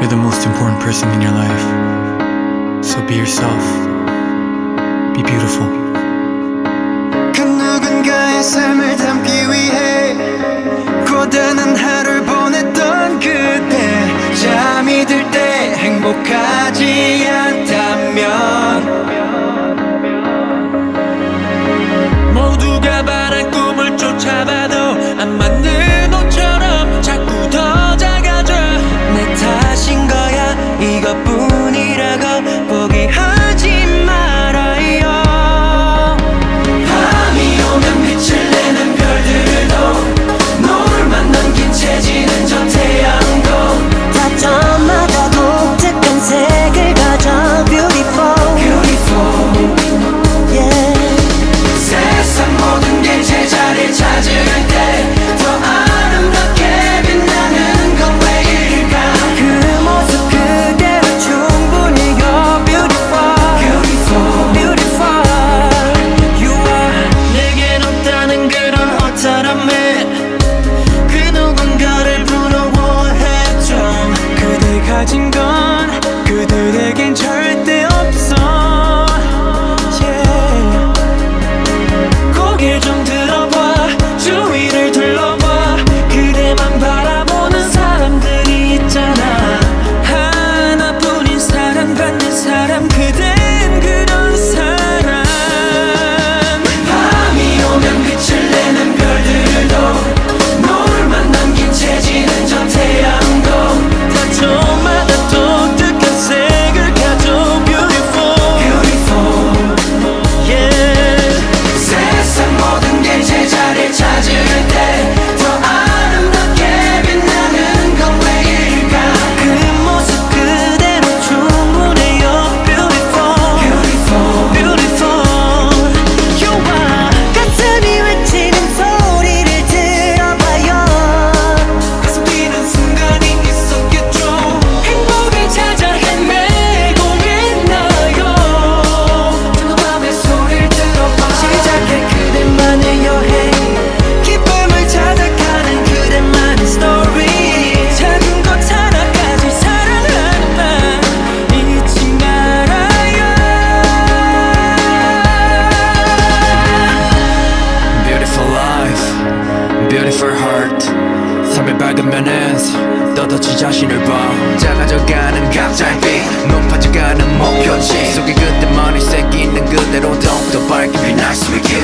the most important person in your life. So be yourself. Be beautiful. 그 누군가의 삶을 담기 위해 고단한 하루를 보냈던 그때 잠이 들 때 행복하지 않다면 모두가 바란 꿈을 쫓아봐도 안 맞는 옷처럼 자꾸 더 작아져. 내 탓인 거야 이것뿐이라고 포기하지 말아요. 밤이 오면 빛을 내는 별들도 노을만 남긴 채 지는 저 태양도 다 저마다 독특한 색을 가져 beautiful, beautiful. yeah. 세상 모든 게 제자리를 찾을 때 더 아름답게 빛나는 건 왜일까? 그 모습 그대로 충분히 you're beautiful, Beautiful, beautiful. you are. 내겐 없다는 그런 허탈함에 그 누군가를 부러워했죠. 그대 가진 건 그들에겐 절대 없어. Yeah. 고개 좀 들어봐 주위를 둘러봐 그대만 바라보는 사람들이 있잖아. 하나뿐인 사랑받는 사람 그댄 그런 사람. 밤이 오면 빛을 내는 별들도 노을만 남긴 채 지는 저 태양도 다 저마다 독특한 색을 가져 beautiful, beautiful. Yeah. 세상 모든 게 제자리를 찾을 때 더 아름답게 빛나는 건 왜일까? 그 모습 그대로 충분해요 beautiful, Beautiful, beautiful. You are. 가슴이 외치는 소리를 들어봐요. 가슴 뛰는 순간이 있었겠죠. 행복을 찾아 헤매고 있나요? 저녁 밤의 소리를 들어봐 시작해 그대만의 여행, 기쁨을 찾아가는 그대만의 스토리. 작은 것 하나까지 사랑하는 날 잊지 말아요. Beautiful life, beautiful heart. 삶의 밝은 면에서 떠도치 자신을 봐. 작아져가는 각자의 빛, 높아져가는 목표지 속에 그때만이 새기는 그대로 더욱더 밝게 빛날 수 있게.